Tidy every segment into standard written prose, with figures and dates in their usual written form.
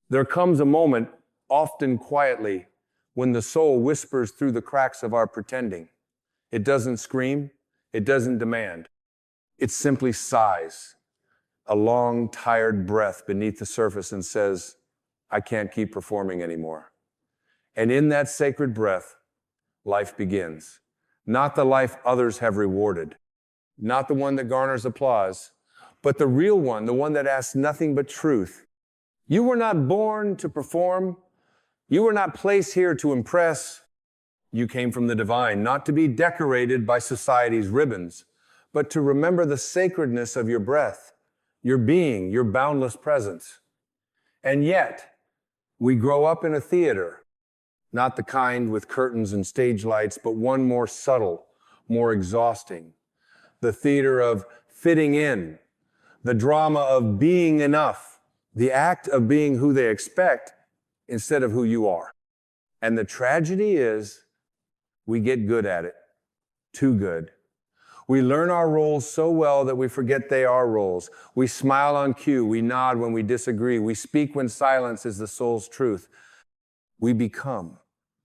There comes a moment, often quietly, when the soul whispers through the cracks of our pretending. It doesn't scream, it doesn't demand. It simply sighs, a long, tired breath beneath the surface, and says, I can't keep performing anymore. And in that sacred breath, life begins. Not the life others have rewarded, not the one that garners applause, but the real one, the one that asks nothing but truth. You were not born to perform. You were not placed here to impress. You came from the divine, not to be decorated by society's ribbons, but to remember the sacredness of your breath, your being, your boundless presence. And yet, we grow up in a theater, not the kind with curtains and stage lights, but one more subtle, more exhausting. The theater of fitting in, the drama of being enough, the act of being who they expect instead of who you are. And the tragedy is, we get good at it, too good. We learn our roles so well that we forget they are roles. We smile on cue, we nod when we disagree, we speak when silence is the soul's truth. We become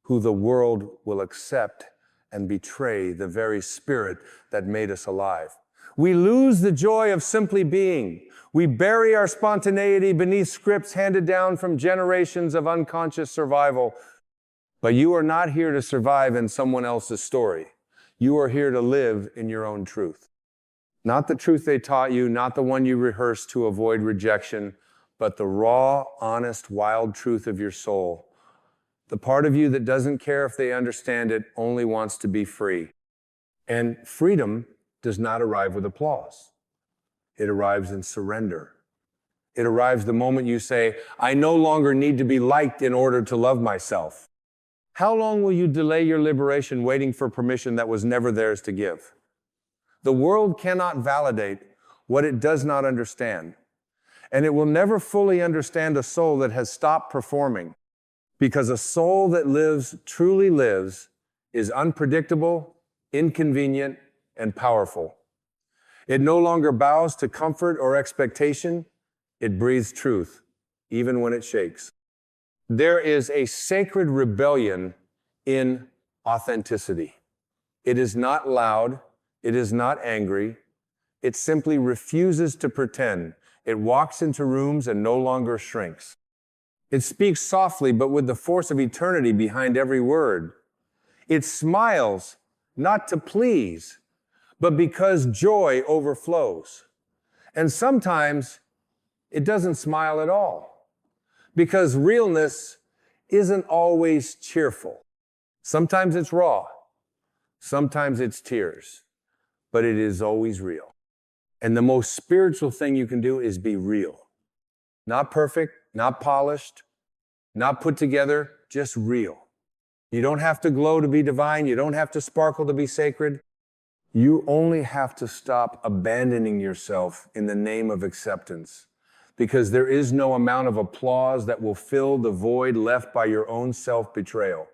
who the world will accept and betray the very spirit that made us alive. We lose the joy of simply being. We bury our spontaneity beneath scripts handed down from generations of unconscious survival. But you are not here to survive in someone else's story. You are here to live in your own truth. Not the truth they taught you, not the one you rehearsed to avoid rejection, but the raw, honest, wild truth of your soul. The part of you that doesn't care if they understand it, only wants to be free. And freedom does not arrive with applause. It arrives in surrender. It arrives the moment you say, I no longer need to be liked in order to love myself. How long will you delay your liberation waiting for permission that was never theirs to give? The world cannot validate what it does not understand. And it will never fully understand a soul that has stopped performing. Because a soul that lives, truly lives, is unpredictable, inconvenient, and powerful. It no longer bows to comfort or expectation. It breathes truth, even when it shakes. There is a sacred rebellion in authenticity. It is not loud. It is not angry. It simply refuses to pretend. It walks into rooms and no longer shrinks. It speaks softly, but with the force of eternity behind every word. It smiles, not to please, but because joy overflows. And sometimes it doesn't smile at all, because realness isn't always cheerful. Sometimes it's raw, sometimes it's tears, but it is always real. And the most spiritual thing you can do is be real. Not perfect, not polished, not put together, just real. You don't have to glow to be divine. You don't have to sparkle to be sacred. You only have to stop abandoning yourself in the name of acceptance, because there is no amount of applause that will fill the void left by your own self-betrayal.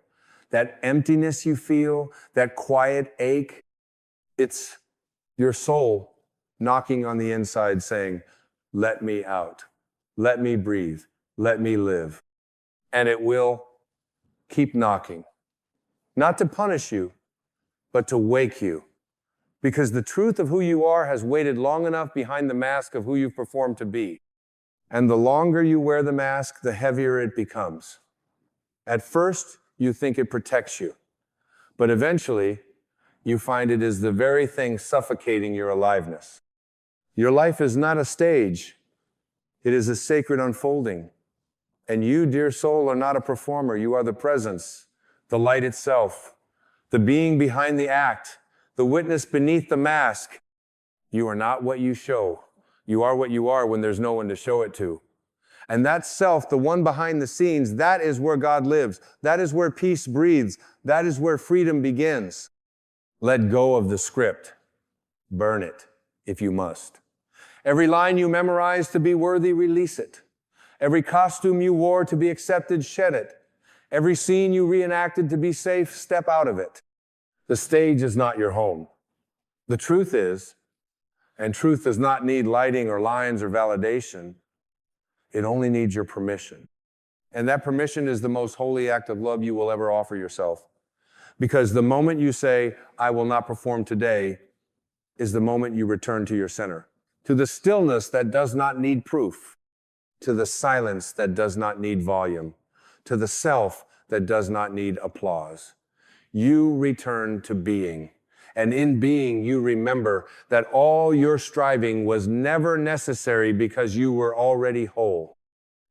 That emptiness you feel, that quiet ache, it's your soul knocking on the inside saying, let me out, let me breathe, let me live. And it will keep knocking, not to punish you, but to wake you. Because the truth of who you are has waited long enough behind the mask of who you perform to be. And the longer you wear the mask, the heavier it becomes. At first, you think it protects you. But eventually, you find it is the very thing suffocating your aliveness. Your life is not a stage. It is a sacred unfolding. And you, dear soul, are not a performer. You are the presence, the light itself, the being behind the act, the witness beneath the mask. You are not what you show. You are what you are when there's no one to show it to. And that self, the one behind the scenes, that is where God lives. That is where peace breathes. That is where freedom begins. Let go of the script. Burn it, if you must. Every line you memorize to be worthy, release it. Every costume you wore to be accepted, shed it. Every scene you reenacted to be safe, step out of it. The stage is not your home. The truth is, and truth does not need lighting or lines or validation, it only needs your permission. And that permission is the most holy act of love you will ever offer yourself. Because the moment you say, I will not perform today, is the moment you return to your center, to the stillness that does not need proof, to the silence that does not need volume, to the self that does not need applause. You return to being. And in being, you remember that all your striving was never necessary because you were already whole.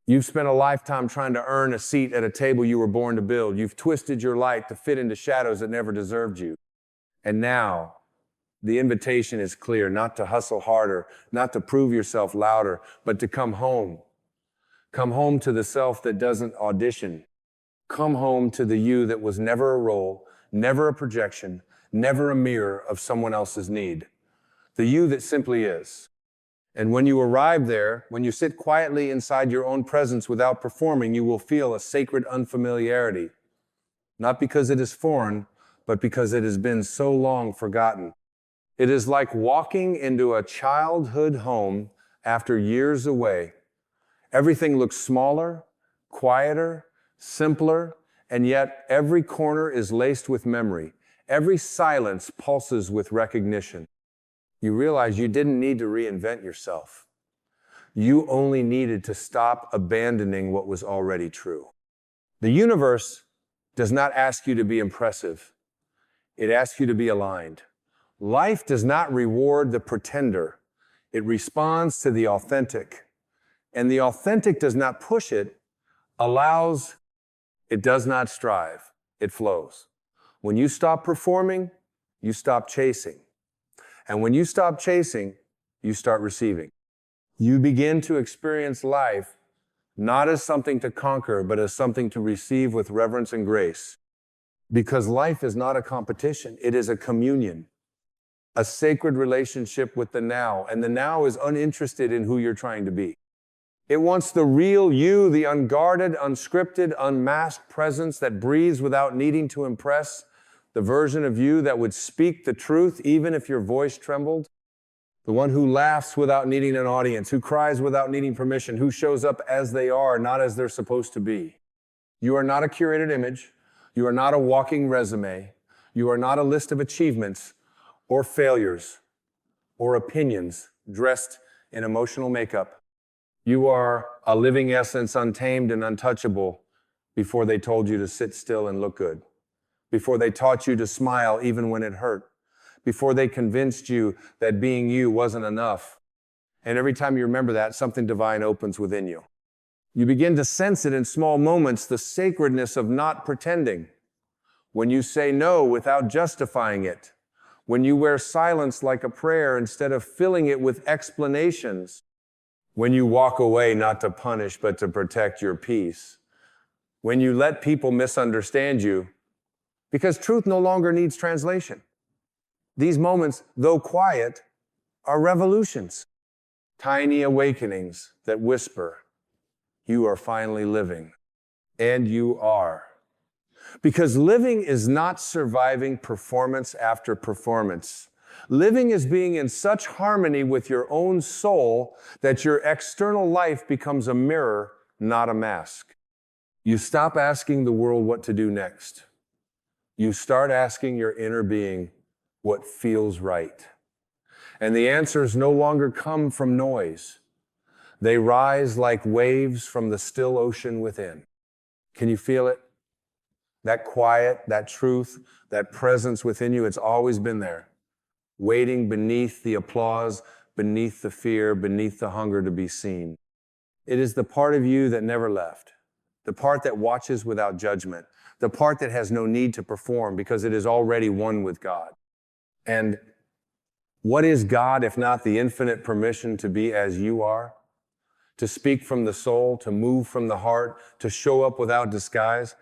You've spent a lifetime trying to earn a seat at a table you were born to build. You've twisted your light to fit into shadows that never deserved you. And now, the invitation is clear, not to hustle harder, not to prove yourself louder, but to come home. Come home to the self that doesn't audition. Come home to the you that was never a role, never a projection, never a mirror of someone else's need. The you that simply is. And when you arrive there, when you sit quietly inside your own presence without performing, you will feel a sacred unfamiliarity. Not because it is foreign, but because it has been so long forgotten. It is like walking into a childhood home after years away. Everything looks smaller, quieter, simpler, and yet every corner is laced with memory. Every silence pulses with recognition. You realize you didn't need to reinvent yourself. You only needed to stop abandoning what was already true. The universe does not ask you to be impressive. It asks you to be aligned. Life does not reward the pretender. It responds to the authentic. And the authentic does not push it, allows, it does not strive. It flows. When you stop performing, you stop chasing. And when you stop chasing, you start receiving. You begin to experience life not as something to conquer, but as something to receive with reverence and grace. Because life is not a competition, it is a communion, a sacred relationship with the now. And the now is uninterested in who you're trying to be. It wants the real you, the unguarded, unscripted, unmasked presence that breathes without needing to impress, the version of you that would speak the truth even if your voice trembled, the one who laughs without needing an audience, who cries without needing permission, who shows up as they are, not as they're supposed to be. You are not a curated image. You are not a walking resume. You are not a list of achievements or failures or opinions dressed in emotional makeup. You are a living essence, untamed and untouchable, before they told you to sit still and look good, before they taught you to smile even when it hurt, before they convinced you that being you wasn't enough. And every time you remember that, something divine opens within you. You begin to sense it in small moments, the sacredness of not pretending. When you say no without justifying it, when you wear silence like a prayer instead of filling it with explanations, when you walk away not to punish but to protect your peace, when you let people misunderstand you, because truth no longer needs translation. These moments, though quiet, are revolutions, tiny awakenings that whisper, you are finally living, and you are. Because living is not surviving performance after performance. Living is being in such harmony with your own soul that your external life becomes a mirror, not a mask. You stop asking the world what to do next. You start asking your inner being what feels right. And the answers no longer come from noise. They rise like waves from the still ocean within. Can you feel it? That quiet, that truth, that presence within you, it's always been there, waiting beneath the applause, beneath the fear, beneath the hunger to be seen. It is the part of you that never left, the part that watches without judgment, the part that has no need to perform because it is already one with God. And what is God if not the infinite permission to be as you are, to speak from the soul, to move from the heart, to show up without disguise?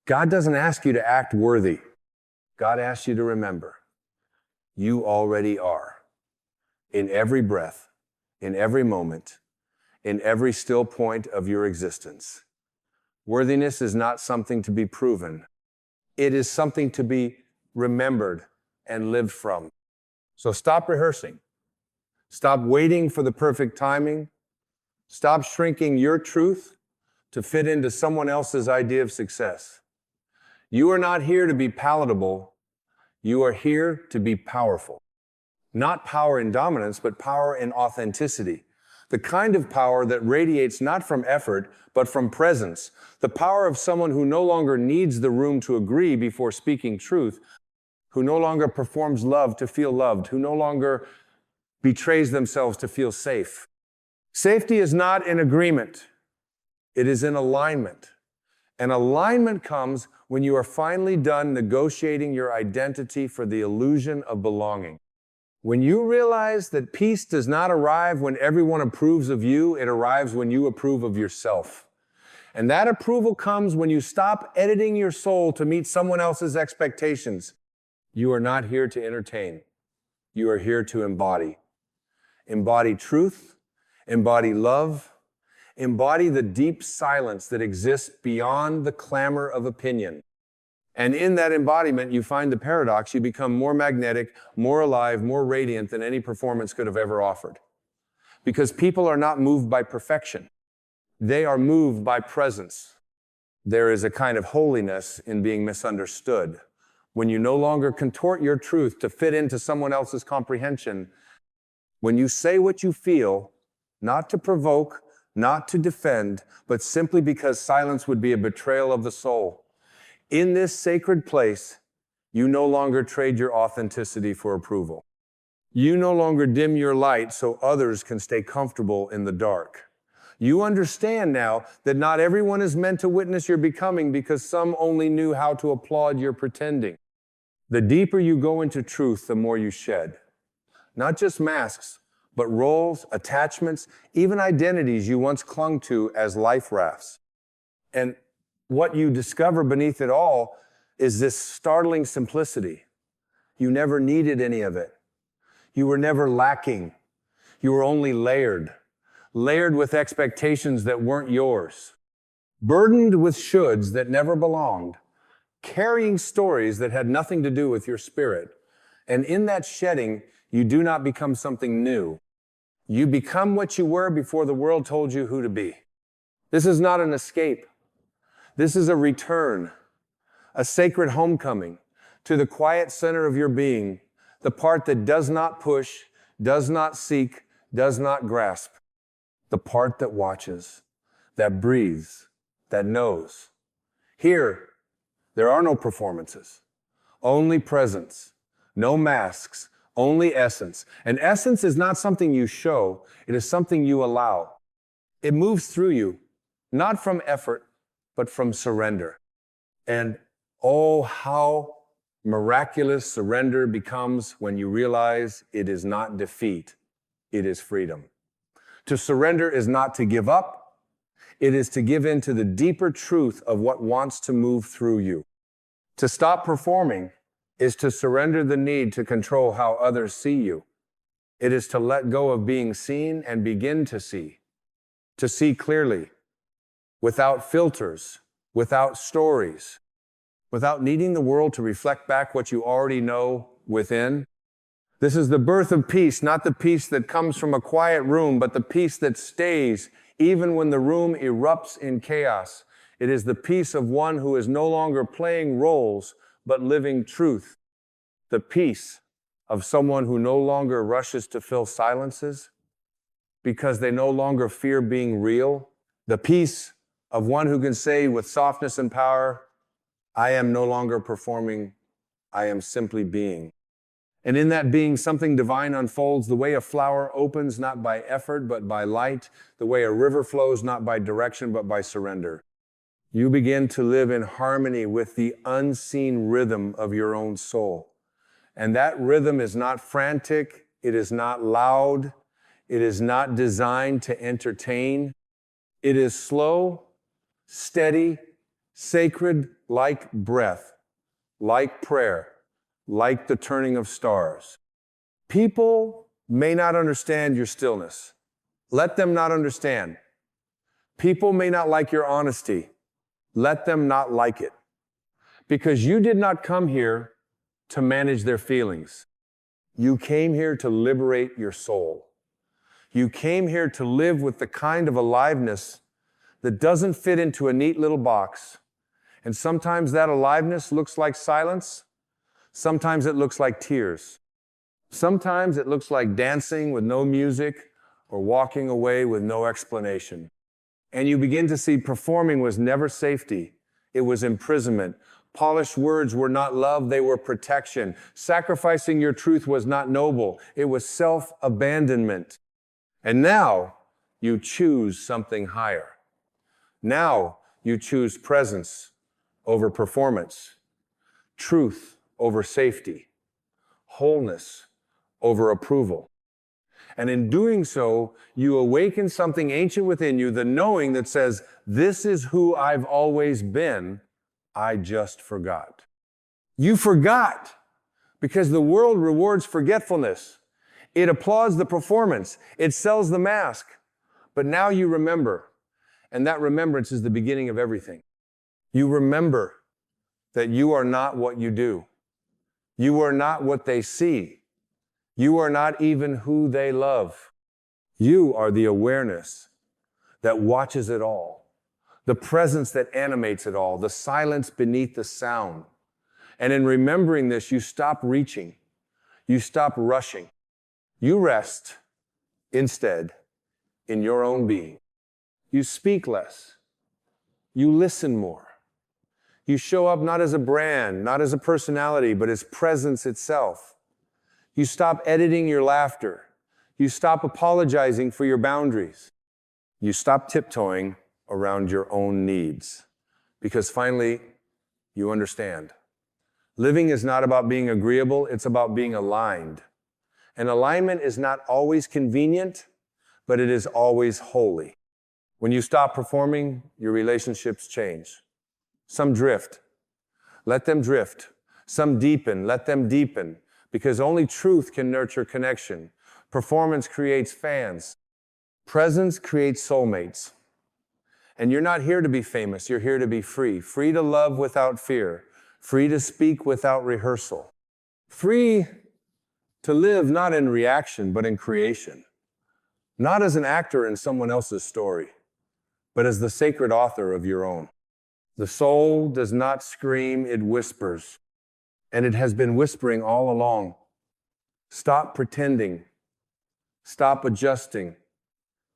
God doesn't ask you to act worthy. God asks you to remember, you already are. In every breath, in every moment, in every still point of your existence. Worthiness is not something to be proven. It is something to be remembered and lived from. So stop rehearsing. Stop waiting for the perfect timing. Stop shrinking your truth to fit into someone else's idea of success. You are not here to be palatable. You are here to be powerful. Not power in dominance, but power in authenticity. The kind of power that radiates not from effort, but from presence. The power of someone who no longer needs the room to agree before speaking truth, who no longer performs love to feel loved, who no longer betrays themselves to feel safe. Safety is not in agreement. It is in alignment. And alignment comes when you are finally done negotiating your identity for the illusion of belonging. When you realize that peace does not arrive when everyone approves of you, it arrives when you approve of yourself. And that approval comes when you stop editing your soul to meet someone else's expectations. You are not here to entertain. You are here to embody. Embody truth, embody love, embody the deep silence that exists beyond the clamor of opinion. And in that embodiment, you find the paradox. You become more magnetic, more alive, more radiant than any performance could have ever offered. Because people are not moved by perfection. They are moved by presence. There is a kind of holiness in being misunderstood. When you no longer contort your truth to fit into someone else's comprehension, when you say what you feel, not to provoke, not to defend, but simply because silence would be a betrayal of the soul. In this sacred place, you no longer trade your authenticity for approval. You no longer dim your light so others can stay comfortable in the dark. You understand now that not everyone is meant to witness your becoming because some only knew how to applaud your pretending. The deeper you go into truth, the more you shed. Not just masks, but roles, attachments, even identities you once clung to as life rafts. And what you discover beneath it all is this startling simplicity. You never needed any of it. You were never lacking. You were only layered with expectations that weren't yours, burdened with shoulds that never belonged, carrying stories that had nothing to do with your spirit. And in that shedding, you do not become something new. You become what you were before the world told you who to be. This is not an escape. This is a return, a sacred homecoming to the quiet center of your being, the part that does not push, does not seek, does not grasp, the part that watches, that breathes, that knows. Here, there are no performances, only presence, no masks, only essence. And essence is not something you show, it is something you allow. It moves through you, not from effort, but from surrender. And oh, how miraculous surrender becomes when you realize it is not defeat, it is freedom. To surrender is not to give up, it is to give in to the deeper truth of what wants to move through you. To stop performing is to surrender the need to control how others see you. It is to let go of being seen and begin to see clearly, without filters, without stories, without needing the world to reflect back what you already know within. This is the birth of peace, not the peace that comes from a quiet room, but the peace that stays even when the room erupts in chaos. It is the peace of one who is no longer playing roles, but living truth. The peace of someone who no longer rushes to fill silences because they no longer fear being real. The peace of one who can say with softness and power, I am no longer performing, I am simply being. And in that being, something divine unfolds, the way a flower opens not by effort, but by light, the way a river flows not by direction, but by surrender. You begin to live in harmony with the unseen rhythm of your own soul. And that rhythm is not frantic, it is not loud, it is not designed to entertain. It is slow, steady, sacred, like breath, like prayer, like the turning of stars. People may not understand your stillness. Let them not understand. People may not like your honesty. Let them not like it. Because you did not come here to manage their feelings. You came here to liberate your soul. You came here to live with the kind of aliveness that doesn't fit into a neat little box. And sometimes that aliveness looks like silence. Sometimes it looks like tears. Sometimes it looks like dancing with no music or walking away with no explanation. And you begin to see performing was never safety. It was imprisonment. Polished words were not love, they were protection. Sacrificing your truth was not noble. It was self-abandonment. And now you choose something higher. Now you choose presence over performance, truth over safety, wholeness over approval. And in doing so, you awaken something ancient within you, the knowing that says, this is who I've always been, I just forgot. You forgot because the world rewards forgetfulness. It applauds the performance. It sells the mask. But now you remember, and that remembrance is the beginning of everything. You remember that you are not what you do. You are not what they see. You are not even who they love. You are the awareness that watches it all, the presence that animates it all, the silence beneath the sound. And in remembering this, you stop reaching. You stop rushing. You rest instead in your own being. You speak less. You listen more. You show up not as a brand, not as a personality, but as presence itself. You stop editing your laughter. You stop apologizing for your boundaries. You stop tiptoeing around your own needs. Because finally, you understand. Living is not about being agreeable, it's about being aligned. And alignment is not always convenient, but it is always holy. When you stop performing, your relationships change. Some drift. Let them drift. Some deepen. Let them deepen. Because only truth can nurture connection. Performance creates fans. Presence creates soulmates. And you're not here to be famous, you're here to be free. Free to love without fear. Free to speak without rehearsal. Free to live not in reaction, but in creation. Not as an actor in someone else's story, but as the sacred author of your own. The soul does not scream, it whispers. And it has been whispering all along. Stop pretending. Stop adjusting.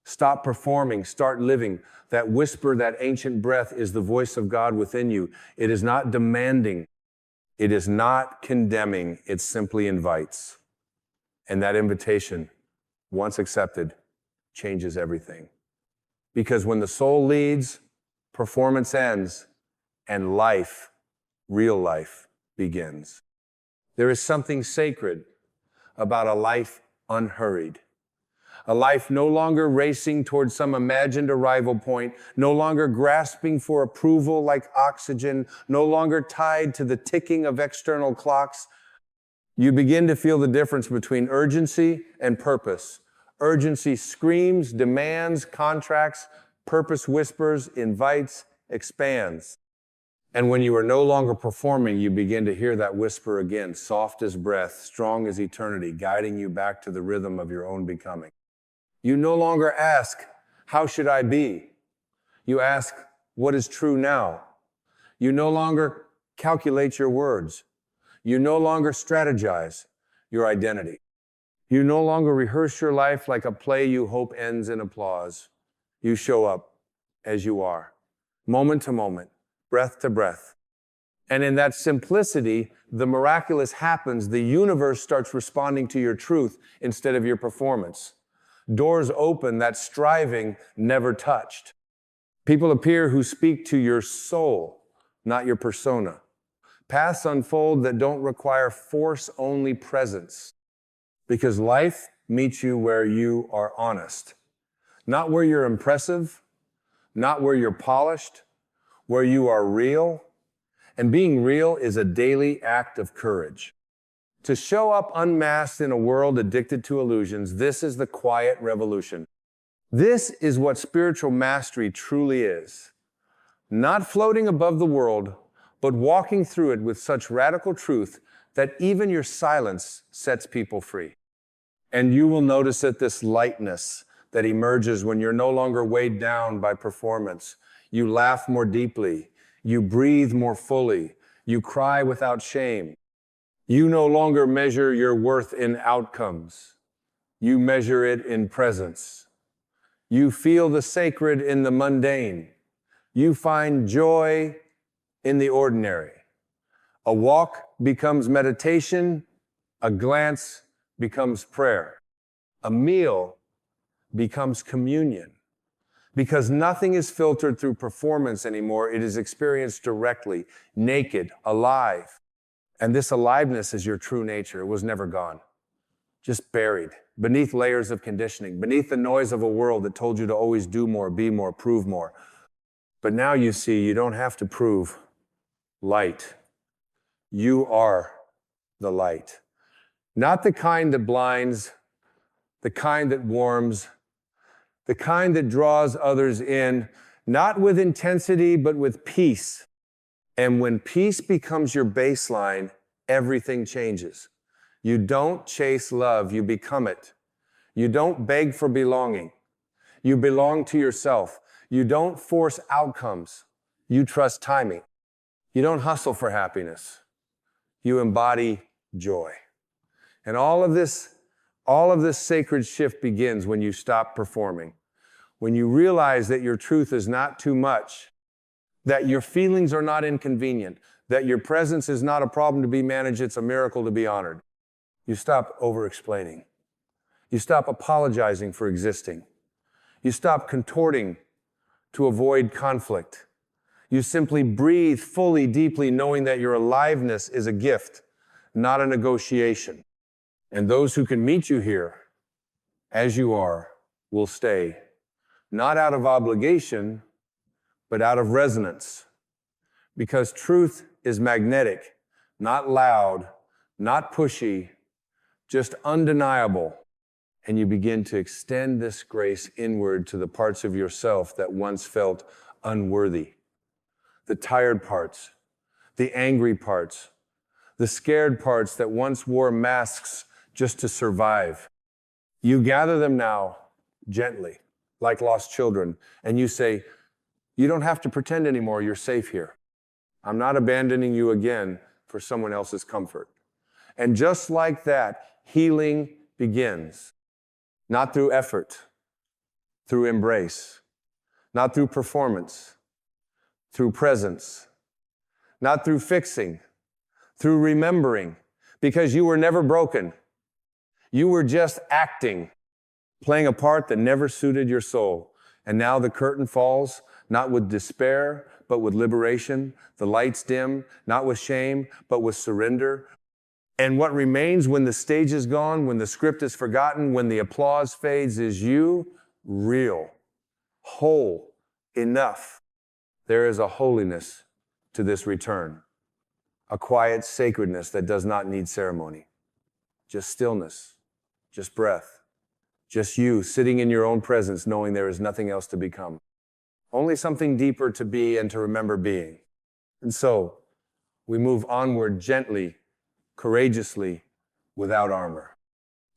Stop performing. Start living. That whisper, that ancient breath is the voice of God within you. It is not demanding. It is not condemning. It simply invites. And that invitation, once accepted, changes everything. Because when the soul leads, performance ends, and life, real life, begins. There is something sacred about a life unhurried. A life no longer racing towards some imagined arrival point, no longer grasping for approval like oxygen, no longer tied to the ticking of external clocks. You begin to feel the difference between urgency and purpose. Urgency screams, demands, contracts. Purpose whispers, invites, expands. And when you are no longer performing, you begin to hear that whisper again, soft as breath, strong as eternity, guiding you back to the rhythm of your own becoming. You no longer ask, how should I be? You ask, what is true now? You no longer calculate your words. You no longer strategize your identity. You no longer rehearse your life like a play you hope ends in applause. You show up as you are, moment to moment, breath to breath. And in that simplicity, the miraculous happens. The universe starts responding to your truth instead of your performance. Doors open that striving never touched. People appear who speak to your soul, not your persona. Paths unfold that don't require force-only presence. Because life meets you where you are honest. Not where you're impressive, not where you're polished, where you are real. And being real is a daily act of courage. To show up unmasked in a world addicted to illusions, this is the quiet revolution. This is what spiritual mastery truly is. Not floating above the world, but walking through it with such radical truth that even your silence sets people free. And you will notice that this lightness, that emerges when you're no longer weighed down by performance. You laugh more deeply. You breathe more fully. You cry without shame. You no longer measure your worth in outcomes. You measure it in presence. You feel the sacred in the mundane. You find joy in the ordinary. A walk becomes meditation. A glance becomes prayer. A meal becomes communion. Because nothing is filtered through performance anymore. It is experienced directly, naked, alive. And this aliveness is your true nature. It was never gone. Just buried beneath layers of conditioning, beneath the noise of a world that told you to always do more, be more, prove more. But now you see you don't have to prove light. You are the light. Not the kind that blinds, the kind that warms, the kind that draws others in, not with intensity, but with peace. And when peace becomes your baseline, everything changes. You don't chase love, you become it. You don't beg for belonging. You belong to yourself. You don't force outcomes. You trust timing. You don't hustle for happiness. You embody joy. And all of this sacred shift begins when you stop performing. When you realize that your truth is not too much, that your feelings are not inconvenient, that your presence is not a problem to be managed, it's a miracle to be honored. You stop over-explaining. You stop apologizing for existing. You stop contorting to avoid conflict. You simply breathe fully, deeply, knowing that your aliveness is a gift, not a negotiation. And those who can meet you here, as you are, will stay, not out of obligation, but out of resonance. Because truth is magnetic, not loud, not pushy, just undeniable. And you begin to extend this grace inward to the parts of yourself that once felt unworthy. The tired parts, the angry parts, the scared parts that once wore masks just to survive. You gather them now gently, like lost children, and you say, you don't have to pretend anymore, you're safe here. I'm not abandoning you again for someone else's comfort. And just like that, healing begins. Not through effort, through embrace. Not through performance, through presence. Not through fixing, through remembering. Because you were never broken. You were just acting, playing a part that never suited your soul. And now the curtain falls, not with despair, but with liberation. The lights dim, not with shame, but with surrender. And what remains when the stage is gone, when the script is forgotten, when the applause fades, is you, real, whole, enough. There is a holiness to this return, a quiet sacredness that does not need ceremony, just stillness, just breath, just you sitting in your own presence, knowing there is nothing else to become, only something deeper to be and to remember being. And so we move onward gently, courageously, without armor.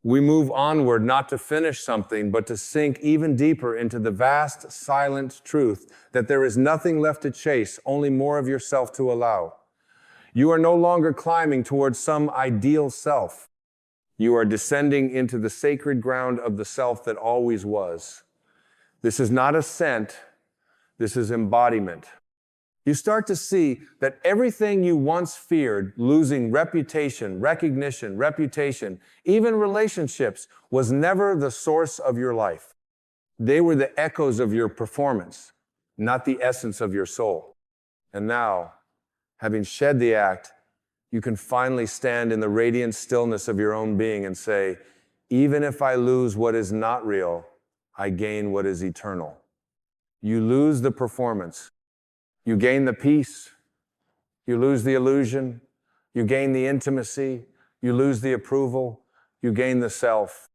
We move onward not to finish something, but to sink even deeper into the vast, silent truth that there is nothing left to chase, only more of yourself to allow. You are no longer climbing towards some ideal self. You are descending into the sacred ground of the self that always was. This is not ascent, this is embodiment. You start to see that everything you once feared, losing reputation, recognition, even relationships, was never the source of your life. They were the echoes of your performance, not the essence of your soul. And now, having shed the act, you can finally stand in the radiant stillness of your own being and say, even if I lose what is not real, I gain what is eternal. You lose the performance. You gain the peace, you lose the illusion, you gain the intimacy, you lose the approval, you gain the self.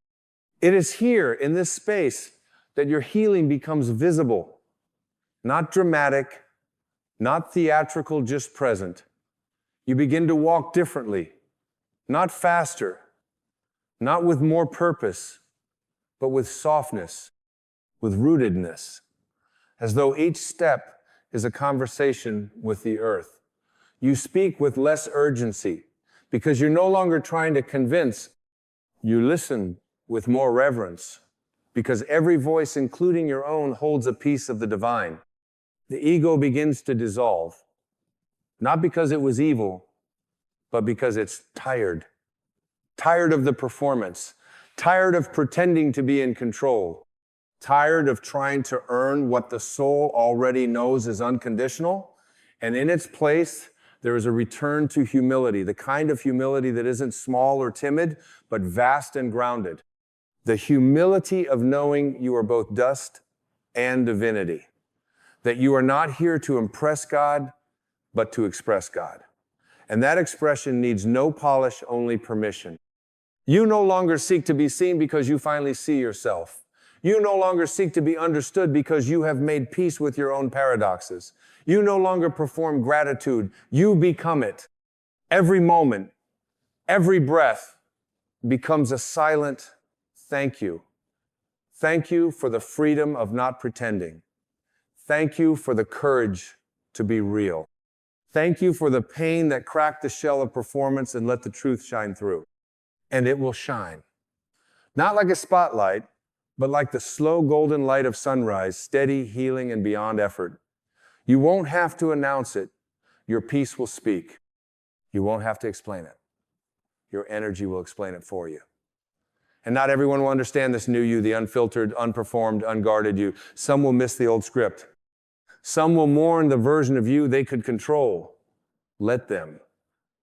It is here, in this space, that your healing becomes visible, not dramatic, not theatrical, just present. You begin to walk differently, not faster, not with more purpose, but with softness, with rootedness, as though each step is a conversation with the earth. You speak with less urgency because you're no longer trying to convince. You listen with more reverence because every voice, including your own, holds a piece of the divine. The ego begins to dissolve, not because it was evil, but because it's tired. Tired of the performance, tired of pretending to be in control, tired of trying to earn what the soul already knows is unconditional, and in its place, there is a return to humility, the kind of humility that isn't small or timid, but vast and grounded. The humility of knowing you are both dust and divinity, that you are not here to impress God, but to express God. And that expression needs no polish, only permission. You no longer seek to be seen because you finally see yourself. You no longer seek to be understood because you have made peace with your own paradoxes. You no longer perform gratitude. You become it. Every moment, every breath becomes a silent thank you. Thank you for the freedom of not pretending. Thank you for the courage to be real. Thank you for the pain that cracked the shell of performance and let the truth shine through. And it will shine. Not like a spotlight, but like the slow golden light of sunrise, steady, healing, and beyond effort. You won't have to announce it. Your peace will speak. You won't have to explain it. Your energy will explain it for you. And not everyone will understand this new you, the unfiltered, unperformed, unguarded you. Some will miss the old script. Some will mourn the version of you they could control. Let them.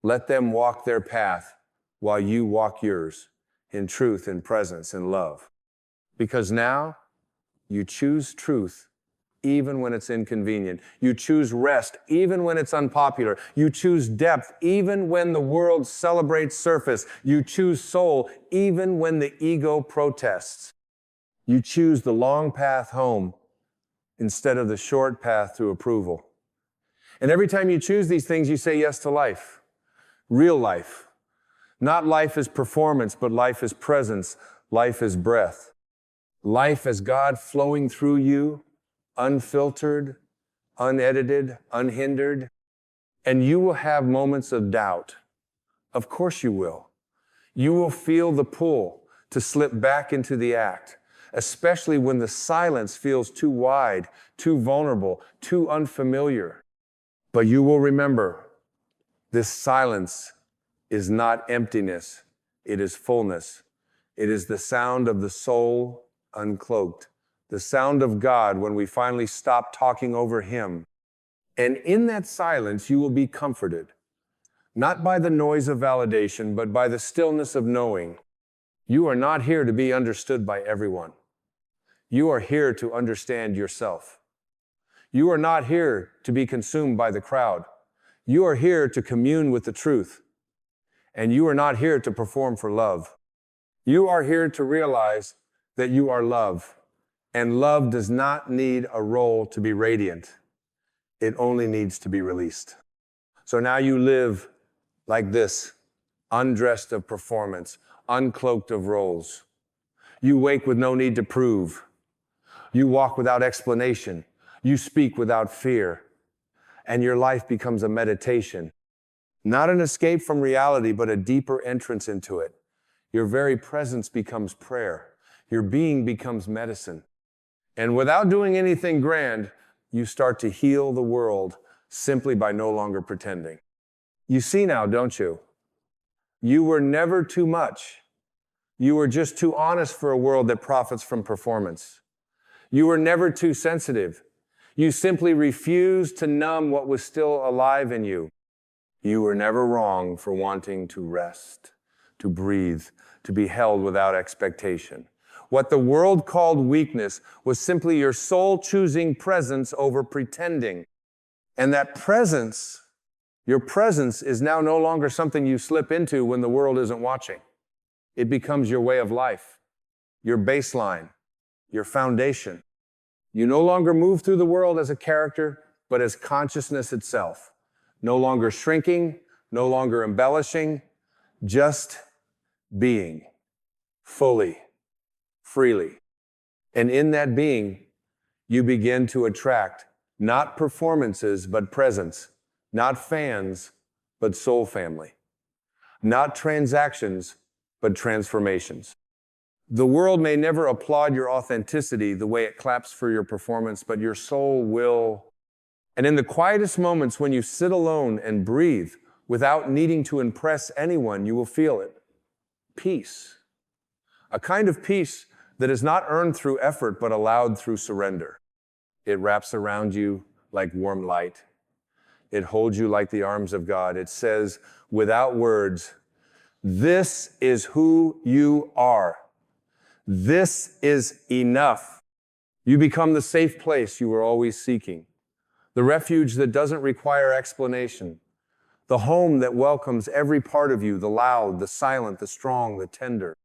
Let them walk their path while you walk yours in truth, in presence, in love. Because now you choose truth even when it's inconvenient. You choose rest even when it's unpopular. You choose depth even when the world celebrates surface. You choose soul even when the ego protests. You choose the long path home instead of the short path to approval. And every time you choose these things, you say yes to life. Real life. Not life as performance, but life as presence. Life as breath. Life as God flowing through you, unfiltered, unedited, unhindered. And you will have moments of doubt. Of course you will. You will feel the pull to slip back into the act, especially when the silence feels too wide, too vulnerable, too unfamiliar. But you will remember, this silence is not emptiness, it is fullness. It is the sound of the soul uncloaked, the sound of God when we finally stop talking over Him. And in that silence, you will be comforted, not by the noise of validation, but by the stillness of knowing. You are not here to be understood by everyone. You are here to understand yourself. You are not here to be consumed by the crowd. You are here to commune with the truth. And you are not here to perform for love. You are here to realize that you are love. And love does not need a role to be radiant. It only needs to be released. So now you live like this, undressed of performance, uncloaked of roles. You wake with no need to prove. You walk without explanation. You speak without fear. And your life becomes a meditation. Not an escape from reality, but a deeper entrance into it. Your very presence becomes prayer. Your being becomes medicine. And without doing anything grand, you start to heal the world simply by no longer pretending. You see now, don't you? You were never too much. You were just too honest for a world that profits from performance. You were never too sensitive. You simply refused to numb what was still alive in you. You were never wrong for wanting to rest, to breathe, to be held without expectation. What the world called weakness was simply your soul choosing presence over pretending. And that presence, your presence, is now no longer something you slip into when the world isn't watching. It becomes your way of life, your baseline, your foundation. You no longer move through the world as a character, but as consciousness itself. No longer shrinking, no longer embellishing, just being, fully, freely. And in that being, you begin to attract not performances, but presence, not fans, but soul family, not transactions, but transformations. The world may never applaud your authenticity the way it claps for your performance, but your soul will. And in the quietest moments when you sit alone and breathe without needing to impress anyone, you will feel it. Peace. A kind of peace that is not earned through effort, but allowed through surrender. It wraps around you like warm light. It holds you like the arms of God. It says, without words, this is who you are. This is enough. You become the safe place you were always seeking, the refuge that doesn't require explanation, the home that welcomes every part of you, the loud, the silent, the strong, the tender.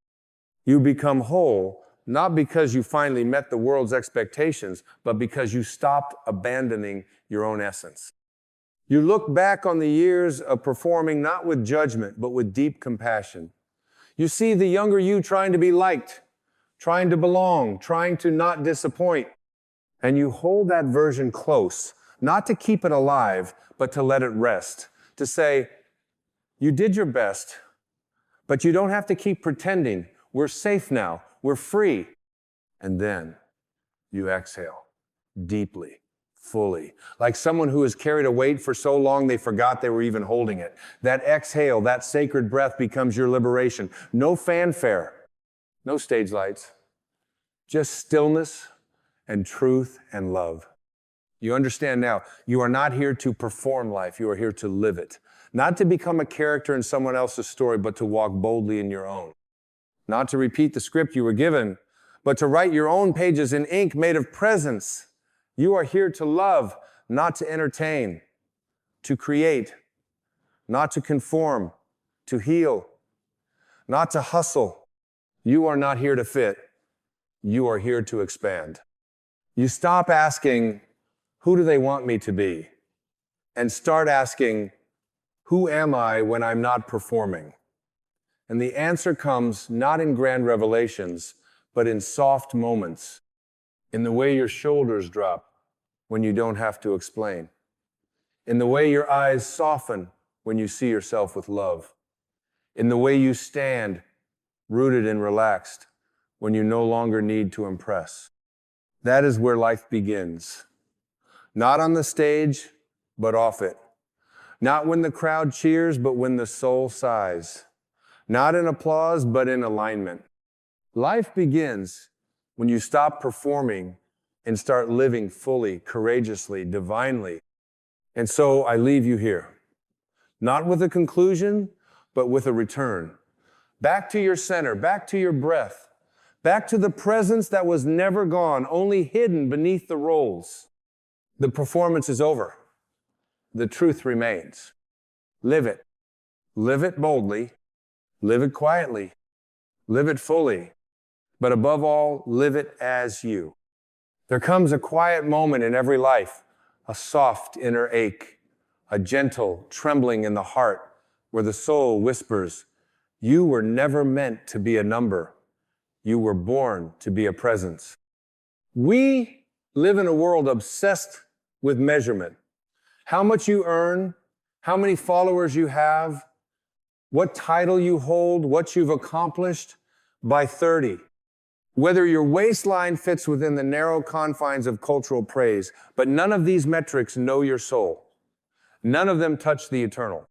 You become whole, not because you finally met the world's expectations, but because you stopped abandoning your own essence. You look back on the years of performing not with judgment, but with deep compassion. You see the younger you trying to be liked, trying to belong, trying to not disappoint. And you hold that version close, not to keep it alive, but to let it rest. To say, you did your best, but you don't have to keep pretending. We're safe now. We're free. And then you exhale deeply, fully, like someone who has carried a weight for so long they forgot they were even holding it. That exhale, that sacred breath becomes your liberation. No fanfare, no stage lights, just stillness and truth and love. You understand now, you are not here to perform life, you are here to live it. Not to become a character in someone else's story, but to walk boldly in your own. Not to repeat the script you were given, but to write your own pages in ink made of presence. You are here to love, not to entertain, to create, not to conform, to heal, not to hustle. You are not here to fit. You are here to expand. You stop asking, who do they want me to be? And start asking, who am I when I'm not performing? And the answer comes not in grand revelations, but in soft moments, in the way your shoulders drop when you don't have to explain, in the way your eyes soften when you see yourself with love, in the way you stand rooted and relaxed when you no longer need to impress. That is where life begins. Not on the stage, but off it. Not when the crowd cheers, but when the soul sighs. Not in applause, but in alignment. Life begins when you stop performing and start living fully, courageously, divinely. And so I leave you here, not with a conclusion, but with a return. Back to your center, back to your breath, back to the presence that was never gone, only hidden beneath the roles. The performance is over. The truth remains. Live it. Live it boldly. Live it quietly. Live it fully. But above all, live it as you. There comes a quiet moment in every life, a soft inner ache, a gentle trembling in the heart where the soul whispers, you were never meant to be a number. You were born to be a presence. We live in a world obsessed with measurement. How much you earn, how many followers you have, what title you hold, what you've accomplished by 30. Whether your waistline fits within the narrow confines of cultural praise, but none of these metrics know your soul. None of them touch the eternal.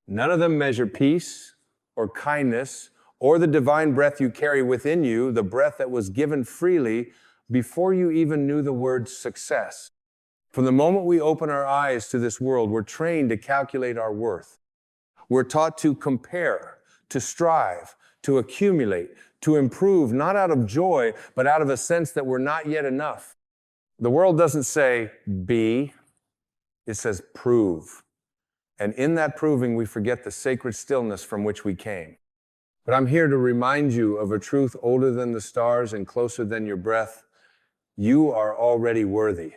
None of them measure peace or kindness or the divine breath you carry within you, the breath that was given freely before you even knew the word success. From the moment we open our eyes to this world, we're trained to calculate our worth. We're taught to compare, to strive, to accumulate, to improve, not out of joy, but out of a sense that we're not yet enough. The world doesn't say be, it says prove. And in that proving, we forget the sacred stillness from which we came. But I'm here to remind you of a truth older than the stars and closer than your breath. You are already worthy.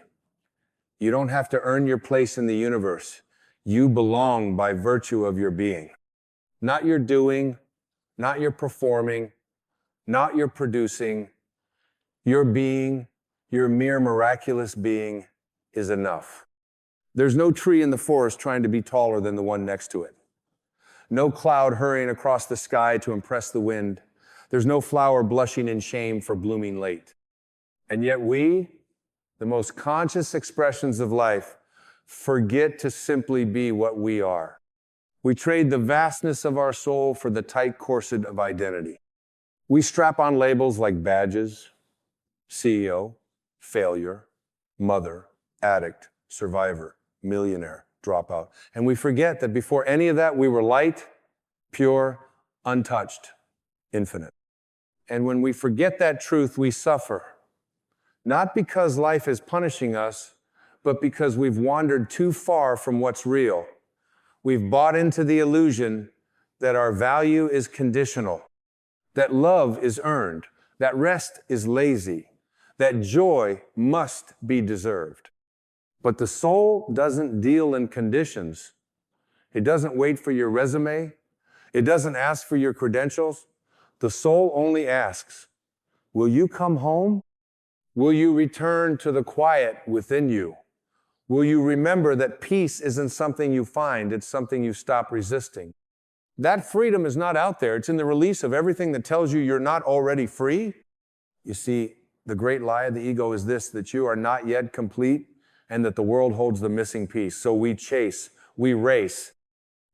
You don't have to earn your place in the universe. You belong by virtue of your being. Not your doing, not your performing, not your producing. Your being, your mere miraculous being, is enough. There's no tree in the forest trying to be taller than the one next to it. No cloud hurrying across the sky to impress the wind. There's no flower blushing in shame for blooming late. And yet we, the most conscious expressions of life, forget to simply be what we are. We trade the vastness of our soul for the tight corset of identity. We strap on labels like badges, CEO, failure, mother, addict, survivor, millionaire, dropout. And we forget that before any of that, we were light, pure, untouched, infinite. And when we forget that truth, we suffer. Not because life is punishing us, but because we've wandered too far from what's real. We've bought into the illusion that our value is conditional, that love is earned, that rest is lazy, that joy must be deserved. But the soul doesn't deal in conditions. It doesn't wait for your resume. It doesn't ask for your credentials. The soul only asks, will you come home? Will you return to the quiet within you? Will you remember that peace isn't something you find, it's something you stop resisting? That freedom is not out there. It's in the release of everything that tells you you're not already free. You see, the great lie of the ego is this, that you are not yet complete and that the world holds the missing piece. So we chase, we race.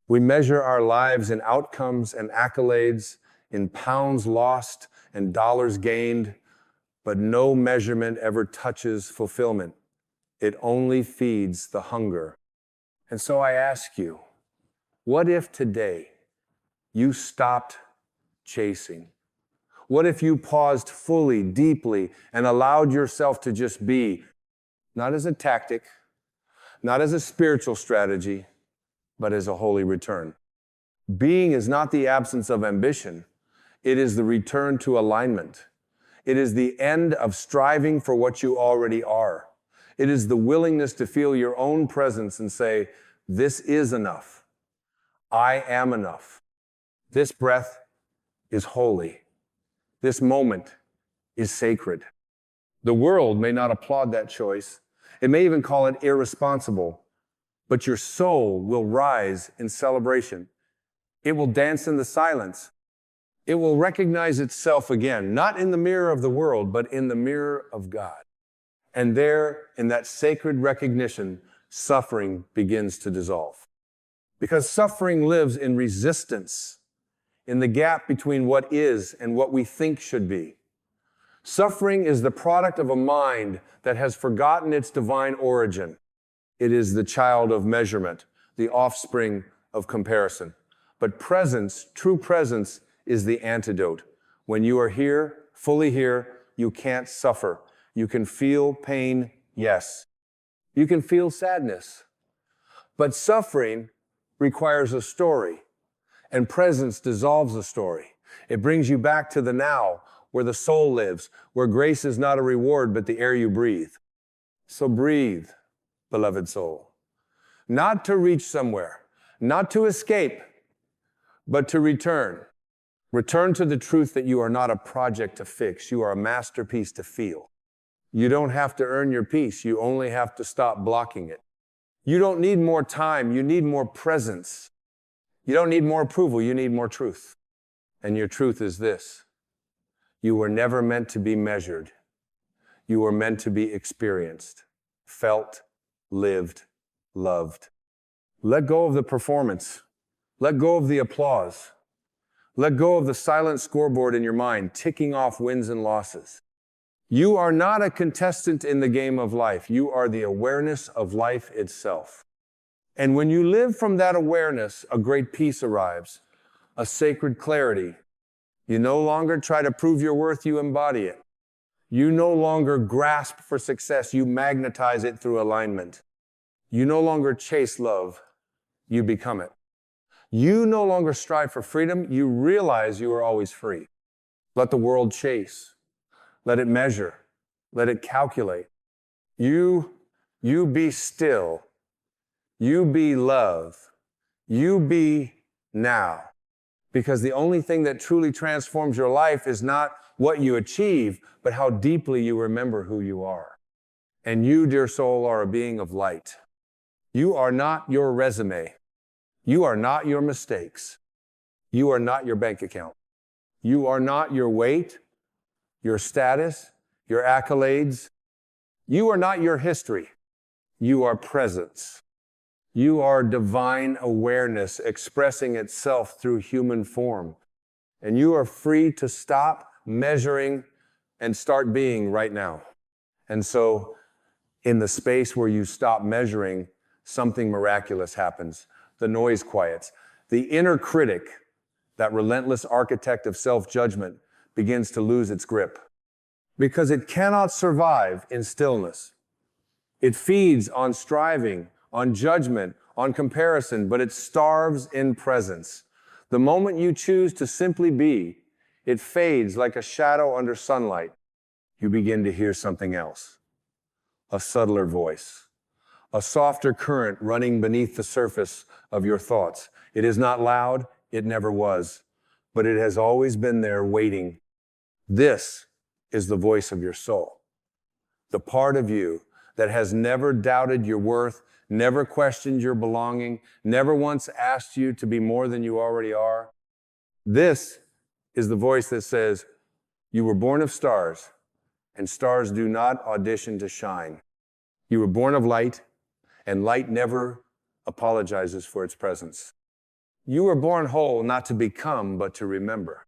We measure our lives in outcomes and accolades, in pounds lost and dollars gained, but no measurement ever touches fulfillment. It only feeds the hunger. And so I ask you, what if today you stopped chasing? What if you paused fully, deeply, and allowed yourself to just be, not as a tactic, not as a spiritual strategy, but as a holy return? Being is not the absence of ambition. It is the return to alignment. It is the end of striving for what you already are. It is the willingness to feel your own presence and say, this is enough. I am enough. This breath is holy. This moment is sacred. The world may not applaud that choice. It may even call it irresponsible, but your soul will rise in celebration. It will dance in the silence. It will recognize itself again, not in the mirror of the world, but in the mirror of God. And there, in that sacred recognition, suffering begins to dissolve. Because suffering lives in resistance, in the gap between what is and what we think should be. Suffering is the product of a mind that has forgotten its divine origin. It is the child of measurement, the offspring of comparison. But presence, true presence, is the antidote. When you are here, fully here, you can't suffer. You can feel pain, yes. You can feel sadness. But suffering requires a story, and presence dissolves the story. It brings you back to the now, where the soul lives, where grace is not a reward, but the air you breathe. So breathe, beloved soul. Not to reach somewhere, not to escape, but to return. Return to the truth that you are not a project to fix. You are a masterpiece to feel. You don't have to earn your peace. You only have to stop blocking it. You don't need more time. You need more presence. You don't need more approval. You need more truth. And your truth is this. You were never meant to be measured. You were meant to be experienced, felt, lived, loved. Let go of the performance. Let go of the applause. Let go of the silent scoreboard in your mind, ticking off wins and losses. You are not a contestant in the game of life. You are the awareness of life itself. And when you live from that awareness, a great peace arrives, a sacred clarity. You no longer try to prove your worth, you embody it. You no longer grasp for success, you magnetize it through alignment. You no longer chase love, you become it. You no longer strive for freedom, you realize you are always free. Let the world chase. Let it measure. Let it calculate. You be still. You be love. You be now. Because the only thing that truly transforms your life is not what you achieve, but how deeply you remember who you are. And you, dear soul, are a being of light. You are not your resume. You are not your mistakes. You are not your bank account. You are not your weight, your status, your accolades. You are not your history. You are presence. You are divine awareness expressing itself through human form. And you are free to stop measuring and start being right now. And so, in the space where you stop measuring, something miraculous happens. The noise quiets. The inner critic, that relentless architect of self-judgment, begins to lose its grip. Because it cannot survive in stillness. It feeds on striving, on judgment, on comparison, but it starves in presence. The moment you choose to simply be, it fades like a shadow under sunlight. You begin to hear something else. A subtler voice. A softer current running beneath the surface of your thoughts. It is not loud, it never was, but it has always been there waiting. This is the voice of your soul. The part of you that has never doubted your worth, never questioned your belonging, never once asked you to be more than you already are. This is the voice that says, you were born of stars, and stars do not audition to shine. You were born of light, and light never apologizes for its presence. You were born whole, not to become, but to remember.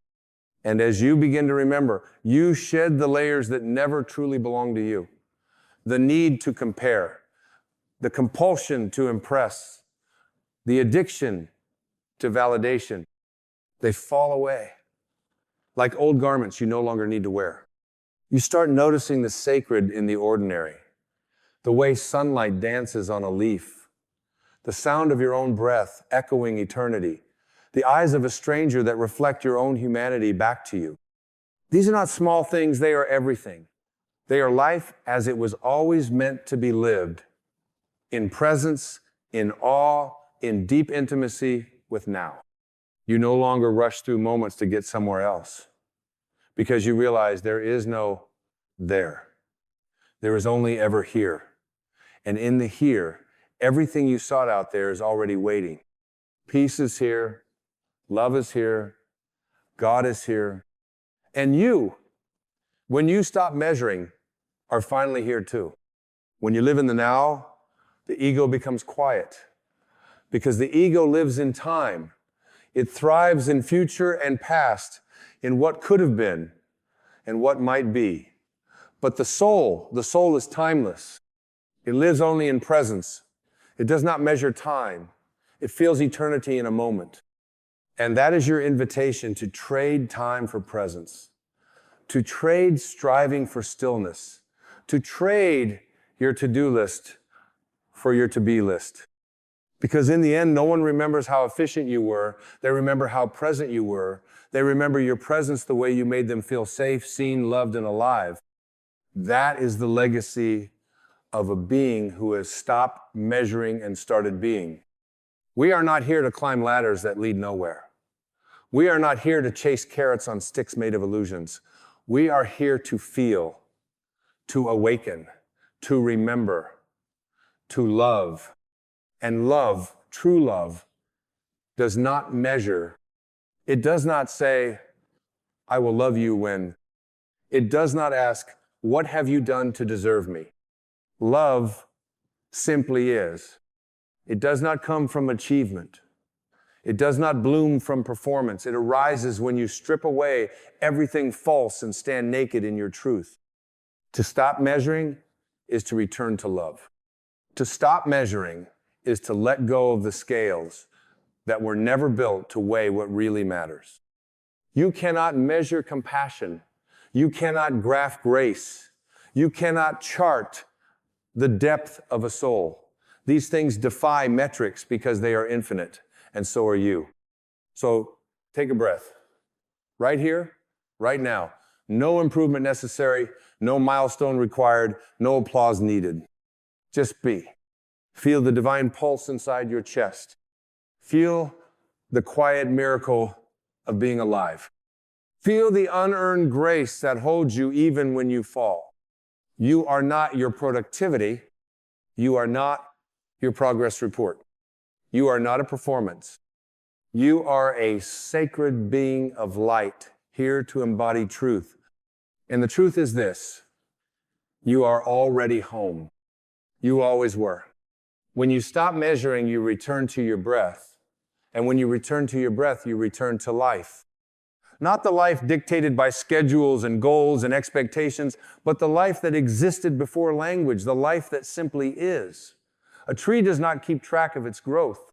And as you begin to remember, you shed the layers that never truly belong to you. The need to compare, the compulsion to impress, the addiction to validation, they fall away. Like old garments you no longer need to wear. You start noticing the sacred in the ordinary, the way sunlight dances on a leaf, the sound of your own breath echoing eternity, the eyes of a stranger that reflect your own humanity back to you. These are not small things, they are everything. They are life as it was always meant to be lived, in presence, in awe, in deep intimacy with now. You no longer rush through moments to get somewhere else because you realize there is no there. There is only ever here. And in the here, everything you sought out there is already waiting. Peace is here. Love is here. God is here. And you, when you stop measuring, are finally here too. When you live in the now, the ego becomes quiet because the ego lives in time. It thrives in future and past, in what could have been and what might be. But the soul is timeless. It lives only in presence. It does not measure time. It feels eternity in a moment. And that is your invitation to trade time for presence, to trade striving for stillness, to trade your to-do list for your to-be list. Because in the end, no one remembers how efficient you were. They remember how present you were. They remember your presence the way you made them feel safe, seen, loved, and alive. That is the legacy of a being who has stopped measuring and started being. We are not here to climb ladders that lead nowhere. We are not here to chase carrots on sticks made of illusions. We are here to feel, to awaken, to remember, to love. And love, true love, does not measure. It does not say, I will love you when. It does not ask, what have you done to deserve me? Love simply is. It does not come from achievement. It does not bloom from performance. It arises when you strip away everything false and stand naked in your truth. To stop measuring is to return to love. To stop measuring is to let go of the scales that were never built to weigh what really matters. You cannot measure compassion. You cannot graph grace. You cannot chart the depth of a soul. These things defy metrics because they are infinite, and so are you. So take a breath. Right here, right now. No improvement necessary, no milestone required, no applause needed. Just be. Feel the divine pulse inside your chest. Feel the quiet miracle of being alive. Feel the unearned grace that holds you even when you fall. You are not your productivity. You are not your progress report. You are not a performance. You are a sacred being of light, here to embody truth. And the truth is this: you are already home. You always were. When you stop measuring, you return to your breath. And when you return to your breath, you return to life. Not the life dictated by schedules and goals and expectations, but the life that existed before language, the life that simply is. A tree does not keep track of its growth.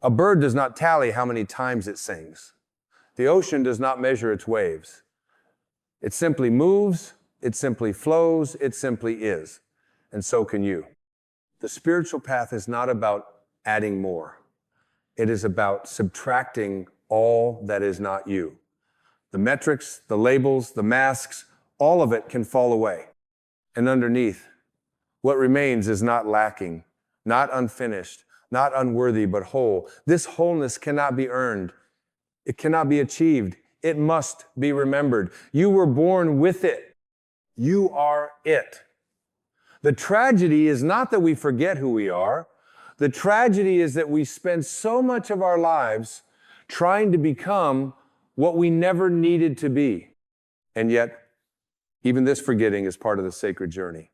A bird does not tally how many times it sings. The ocean does not measure its waves. It simply moves, it simply flows, it simply is. And so can you. The spiritual path is not about adding more. It is about subtracting all that is not you. The metrics, the labels, the masks, all of it can fall away. And underneath, what remains is not lacking, not unfinished, not unworthy, but whole. This wholeness cannot be earned. It cannot be achieved. It must be remembered. You were born with it. You are it. The tragedy is not that we forget who we are. The tragedy is that we spend so much of our lives trying to become what we never needed to be. And yet, even this forgetting is part of the sacred journey.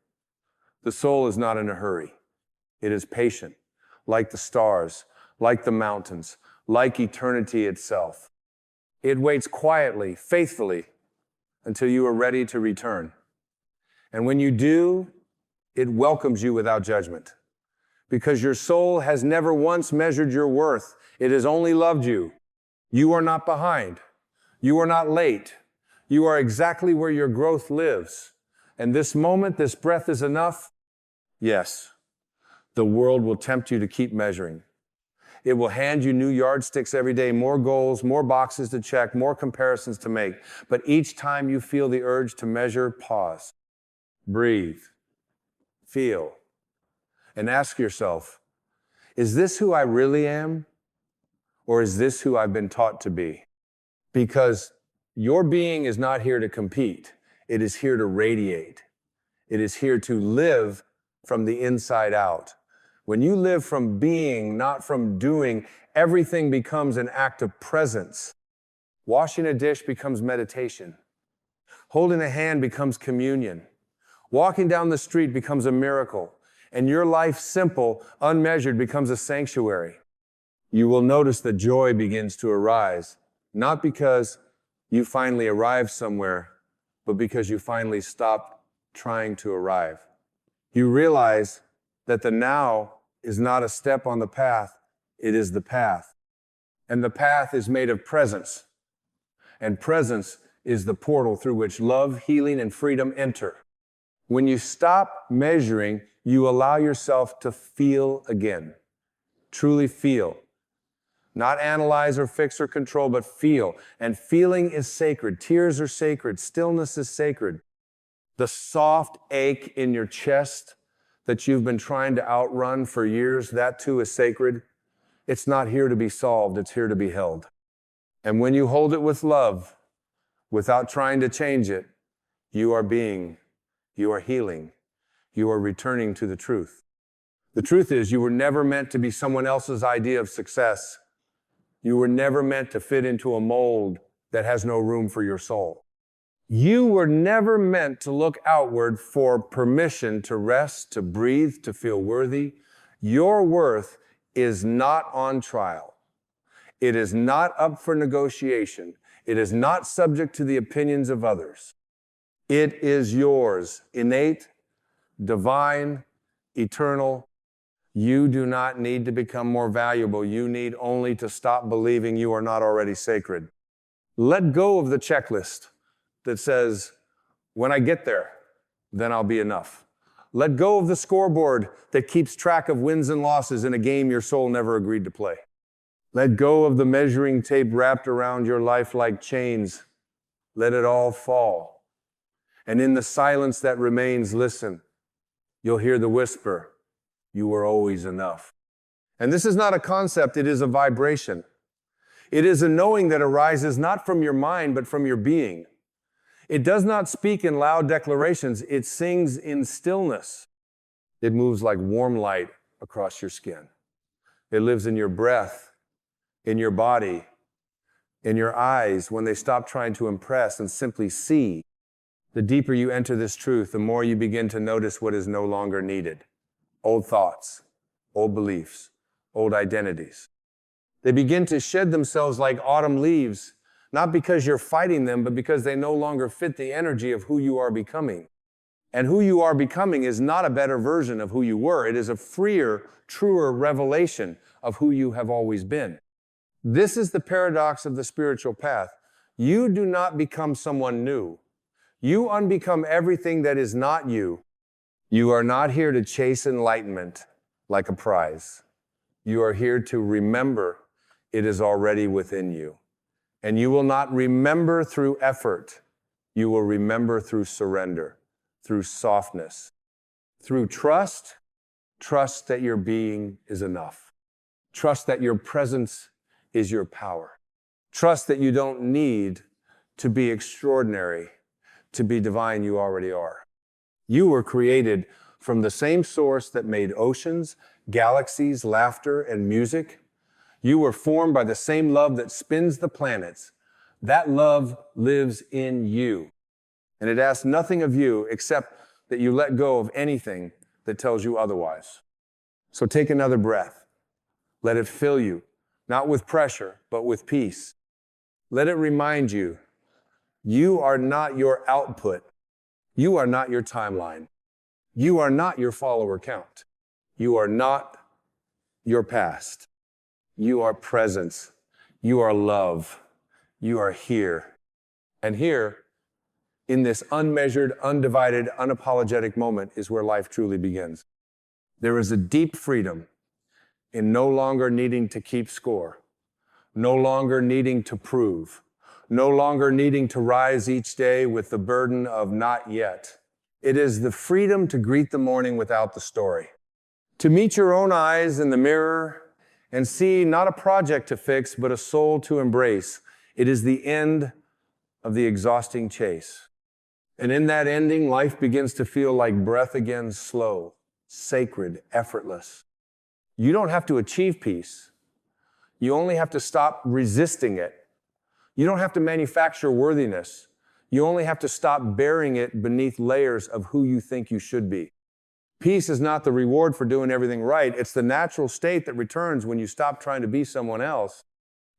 The soul is not in a hurry. It is patient, like the stars, like the mountains, like eternity itself. It waits quietly, faithfully, until you are ready to return. And when you do, it welcomes you without judgment. Because your soul has never once measured your worth. It has only loved you. You are not behind. You are not late. You are exactly where your growth lives. And this moment, this breath is enough. Yes, the world will tempt you to keep measuring. It will hand you new yardsticks every day, more goals, more boxes to check, more comparisons to make. But each time you feel the urge to measure, pause, breathe, feel, and ask yourself, is this who I really am? Or is this who I've been taught to be? Because your being is not here to compete. It is here to radiate. It is here to live from the inside out. When you live from being, not from doing, everything becomes an act of presence. Washing a dish becomes meditation. Holding a hand becomes communion. Walking down the street becomes a miracle. And your life, simple, unmeasured, becomes a sanctuary. You will notice that joy begins to arise, not because you finally arrived somewhere, but because you finally stopped trying to arrive. You realize that the now is not a step on the path, it is the path. And the path is made of presence. And presence is the portal through which love, healing, and freedom enter. When you stop measuring, you allow yourself to feel again. Truly feel. Not analyze or fix or control, but feel. And feeling is sacred. Tears are sacred. Stillness is sacred. The soft ache in your chest that you've been trying to outrun for years, that too is sacred. It's not here to be solved, it's here to be held. And when you hold it with love, without trying to change it, you are being, you are healing, you are returning to the truth. The truth is, you were never meant to be someone else's idea of success. You were never meant to fit into a mold that has no room for your soul. You were never meant to look outward for permission to rest, to breathe, to feel worthy. Your worth is not on trial. It is not up for negotiation. It is not subject to the opinions of others. It is yours, innate, divine, eternal. You do not need to become more valuable. You need only to stop believing you are not already sacred. Let go of the checklist that says, when I get there, then I'll be enough. Let go of the scoreboard that keeps track of wins and losses in a game your soul never agreed to play. Let go of the measuring tape wrapped around your life like chains. Let it all fall. And in the silence that remains, listen. You'll hear the whisper, you were always enough. And this is not a concept, it is a vibration. It is a knowing that arises not from your mind, but from your being. It does not speak in loud declarations. It sings in stillness. It moves like warm light across your skin. It lives in your breath, in your body, in your eyes when they stop trying to impress and simply see. The deeper you enter this truth, the more you begin to notice what is no longer needed. Old thoughts, old beliefs, old identities. They begin to shed themselves like autumn leaves, not because you're fighting them, but because they no longer fit the energy of who you are becoming. And who you are becoming is not a better version of who you were. It is a freer, truer revelation of who you have always been. This is the paradox of the spiritual path. You do not become someone new. You unbecome everything that is not you. You are not here to chase enlightenment like a prize. You are here to remember it is already within you. And you will not remember through effort. You will remember through surrender, through softness, through trust that your being is enough. Trust that your presence is your power. Trust that you don't need to be extraordinary to be divine. You already are. You were created from the same source that made oceans, galaxies, laughter, and music. You were formed by the same love that spins the planets. That love lives in you. And it asks nothing of you except that you let go of anything that tells you otherwise. So take another breath. Let it fill you, not with pressure, but with peace. Let it remind you, you are not your output. You are not your timeline. You are not your follower count. You are not your past. You are presence. You are love. You are here. And here, in this unmeasured, undivided, unapologetic moment is where life truly begins. There is a deep freedom in no longer needing to keep score, no longer needing to prove, no longer needing to rise each day with the burden of not yet. It is the freedom to greet the morning without the story, to meet your own eyes in the mirror and see not a project to fix, but a soul to embrace. It is the end of the exhausting chase. And in that ending, life begins to feel like breath again, slow, sacred, effortless. You don't have to achieve peace. You only have to stop resisting it. You don't have to manufacture worthiness. You only have to stop burying it beneath layers of who you think you should be. Peace is not the reward for doing everything right. It's the natural state that returns when you stop trying to be someone else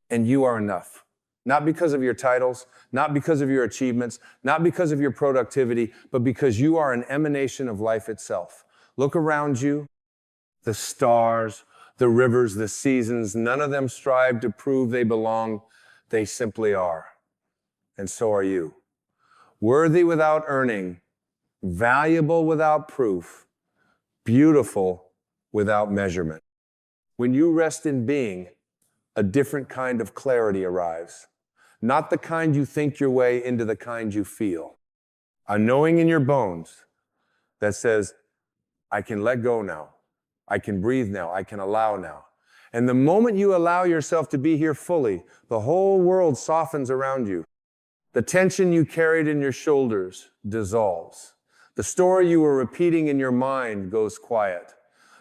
and you are enough. Not because of your titles, not because of your achievements, not because of your productivity, but because you are an emanation of life itself. Look around you, the stars, the rivers, the seasons, none of them strive to prove they belong. They simply are. And so are you. Worthy without earning, valuable without proof, beautiful without measurement. When you rest in being, a different kind of clarity arrives. Not the kind you think your way into the kind you feel. A knowing in your bones that says, I can let go now. I can breathe now. I can allow now. And the moment you allow yourself to be here fully, the whole world softens around you. The tension you carried in your shoulders dissolves. The story you were repeating in your mind goes quiet.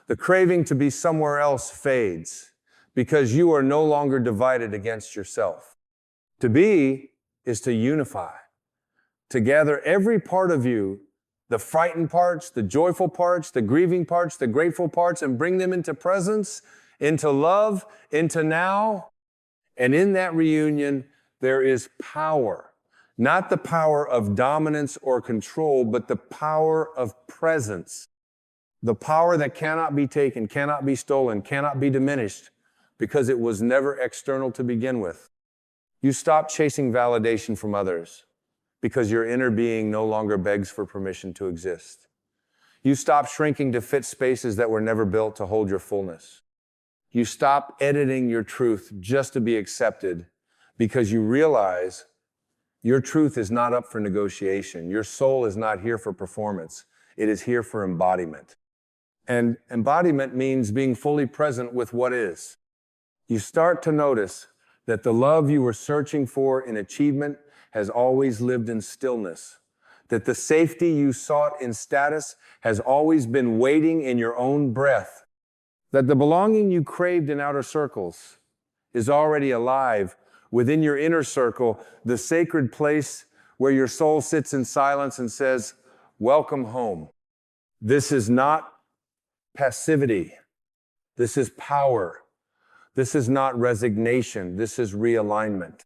The craving to be somewhere else fades because you are no longer divided against yourself. To be is to unify, to gather every part of you, the frightened parts, the joyful parts, the grieving parts, the grateful parts, and bring them into presence, into love, into now. And in that reunion, there is power. Not the power of dominance or control, but the power of presence. The power that cannot be taken, cannot be stolen, cannot be diminished, because it was never external to begin with. You stop chasing validation from others because your inner being no longer begs for permission to exist. You stop shrinking to fit spaces that were never built to hold your fullness. You stop editing your truth just to be accepted because you realize your truth is not up for negotiation. Your soul is not here for performance. It is here for embodiment. And embodiment means being fully present with what is. You start to notice that the love you were searching for in achievement has always lived in stillness, that the safety you sought in status has always been waiting in your own breath, that the belonging you craved in outer circles is already alive within your inner circle, the sacred place where your soul sits in silence and says, "Welcome home." This is not passivity. This is power. This is not resignation. This is realignment.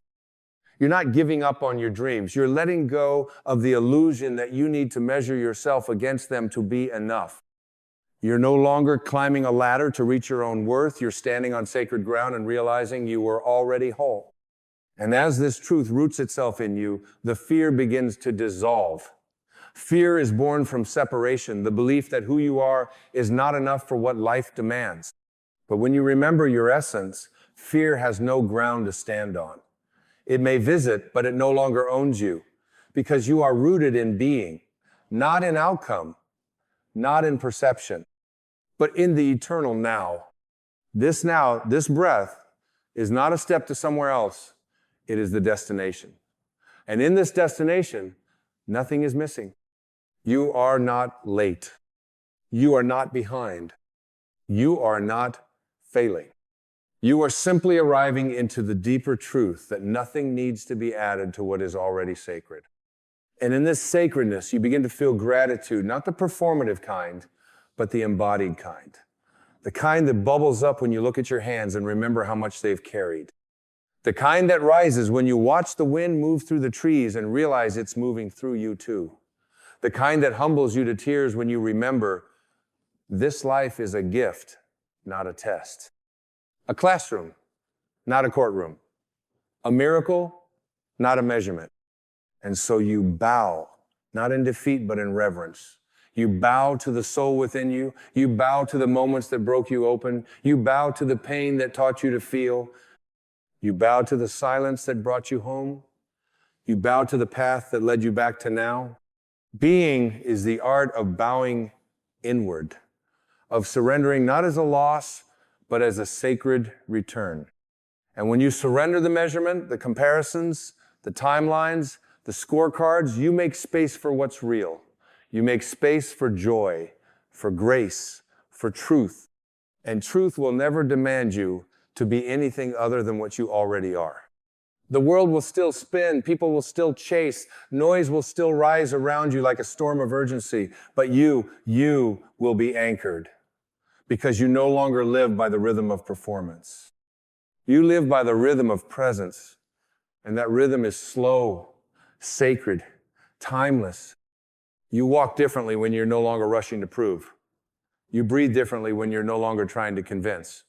You're not giving up on your dreams. You're letting go of the illusion that you need to measure yourself against them to be enough. You're no longer climbing a ladder to reach your own worth. You're standing on sacred ground and realizing you were already whole. And as this truth roots itself in you, the fear begins to dissolve. Fear is born from separation, the belief that who you are is not enough for what life demands. But when you remember your essence, fear has no ground to stand on. It may visit, but it no longer owns you, because you are rooted in being, not in outcome, not in perception, but in the eternal now. This breath, is not a step to somewhere else. It is the destination. And in this destination, nothing is missing. You are not late. You are not behind. You are not failing. You are simply arriving into the deeper truth that nothing needs to be added to what is already sacred. And in this sacredness, you begin to feel gratitude, not the performative kind, but the embodied kind. The kind that bubbles up when you look at your hands and remember how much they've carried. The kind that rises when you watch the wind move through the trees and realize it's moving through you too. The kind that humbles you to tears when you remember this life is a gift, not a test. A classroom, not a courtroom. A miracle, not a measurement. And so you bow, not in defeat, but in reverence. You bow to the soul within you. You bow to the moments that broke you open. You bow to the pain that taught you to feel. You bow to the silence that brought you home. You bow to the path that led you back to now. Being is the art of bowing inward, of surrendering not as a loss, but as a sacred return. And when you surrender the measurement, the comparisons, the timelines, the scorecards, you make space for what's real. You make space for joy, for grace, for truth. And truth will never demand you to be anything other than what you already are. The world will still spin, people will still chase, noise will still rise around you like a storm of urgency, but you will be anchored because you no longer live by the rhythm of performance. You live by the rhythm of presence, and that rhythm is slow, sacred, timeless. You walk differently when you're no longer rushing to prove. You breathe differently when you're no longer trying to convince.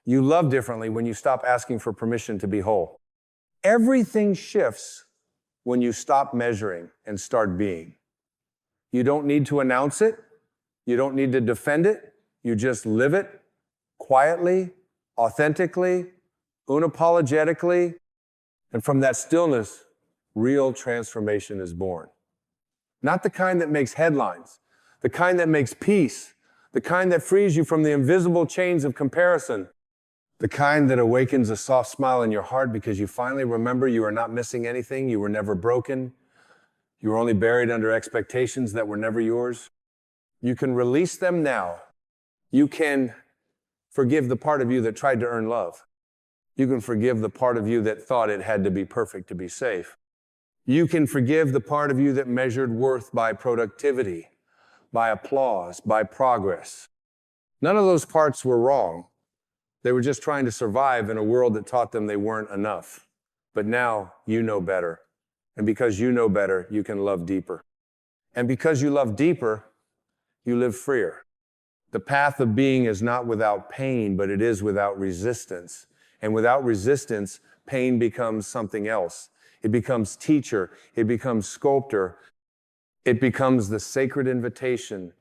You love differently when you stop asking for permission to be whole. Everything shifts when you stop measuring and start being. You don't need to announce it. You don't need to defend it. You just live it quietly, authentically, unapologetically. And from that stillness, real transformation is born. Not the kind that makes headlines, the kind that makes peace, the kind that frees you from the invisible chains of comparison, the kind that awakens a soft smile in your heart because you finally remember you are not missing anything, you were never broken, you were only buried under expectations that were never yours. You can release them now. You can forgive the part of you that tried to earn love. You can forgive the part of you that thought it had to be perfect to be safe. You can forgive the part of you that measured worth by productivity, by applause, by progress. None of those parts were wrong. They were just trying to survive in a world that taught them they weren't enough. But now you know better. And because you know better, you can love deeper. And because you love deeper, you live freer. The path of being is not without pain, but it is without resistance. And without resistance, pain becomes something else. It becomes teacher. It becomes sculptor. It becomes the sacred invitation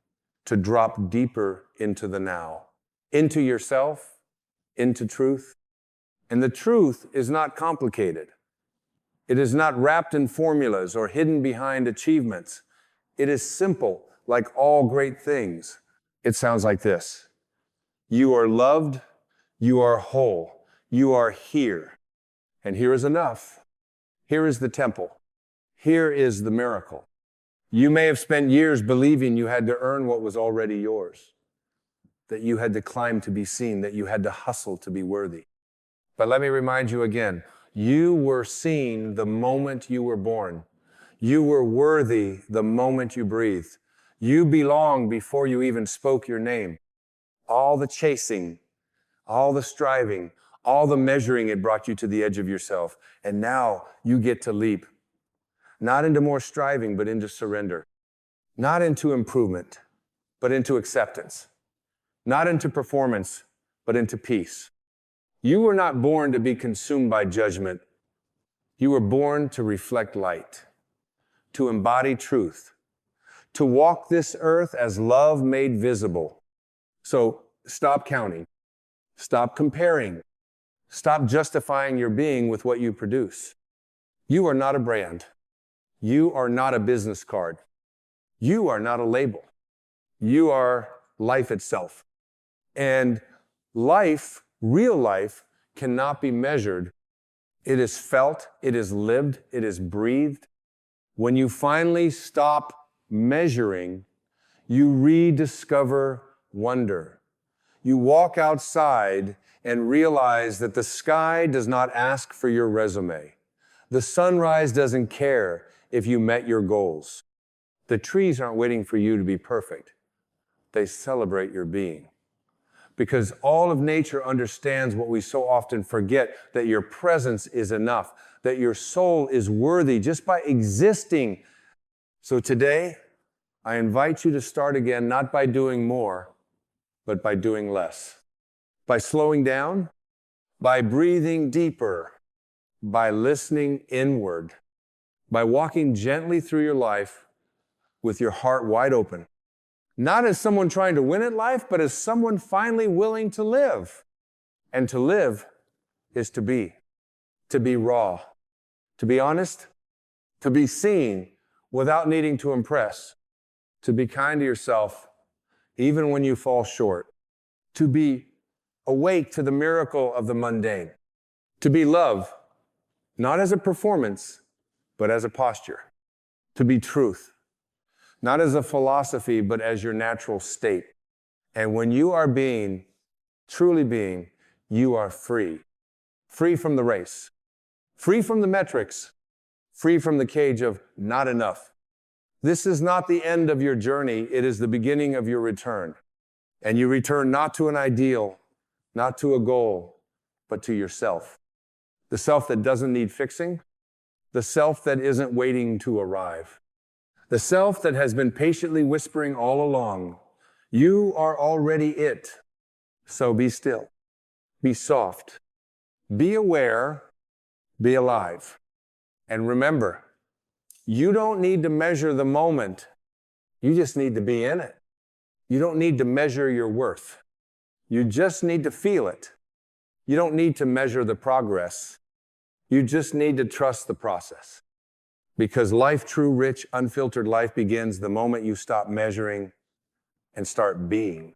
to drop deeper into the now, into yourself, into truth. And the truth is not complicated. It is not wrapped in formulas or hidden behind achievements. It is simple, like all great things. It sounds like this. You are loved. You are whole. You are here. And here is enough. Here is the temple. Here is the miracle. You may have spent years believing you had to earn what was already yours, that you had to climb to be seen, that you had to hustle to be worthy. But let me remind you again, you were seen the moment you were born. You were worthy the moment you breathed. You belonged before you even spoke your name. All the chasing, all the striving, all the measuring, it brought you to the edge of yourself. And now you get to leap, not into more striving, but into surrender. Not into improvement, but into acceptance. Not into performance, but into peace. You were not born to be consumed by judgment. You were born to reflect light, to embody truth, to walk this earth as love made visible. So stop counting, stop comparing, stop justifying your being with what you produce. You are not a brand. You are not a business card. You are not a label. You are life itself. And life, real life, cannot be measured. It is felt, it is lived, it is breathed. When you finally stop measuring, you rediscover wonder. You walk outside and realize that the sky does not ask for your resume. The sunrise doesn't care if you met your goals. The trees aren't waiting for you to be perfect. They celebrate your being. Because all of nature understands what we so often forget, that your presence is enough, that your soul is worthy just by existing. So today, I invite you to start again, not by doing more, but by doing less. By slowing down, by breathing deeper, by listening inward, by walking gently through your life with your heart wide open. Not as someone trying to win at life, but as someone finally willing to live. And to live is to be raw, to be honest, to be seen without needing to impress, to be kind to yourself even when you fall short, to be awake to the miracle of the mundane, to be love, not as a performance, but as a posture, to be truth, not as a philosophy, but as your natural state. And when you are being, truly being, you are free. Free from the race, free from the metrics, free from the cage of not enough. This is not the end of your journey, it is the beginning of your return. And you return not to an ideal, not to a goal, but to yourself. The self that doesn't need fixing, the self that isn't waiting to arrive. The self that has been patiently whispering all along, you are already it. So be still, be soft, be aware, be alive. And remember, you don't need to measure the moment. You just need to be in it. You don't need to measure your worth. You just need to feel it. You don't need to measure the progress. You just need to trust the process. Because life, true, rich, unfiltered life begins the moment you stop measuring and start being.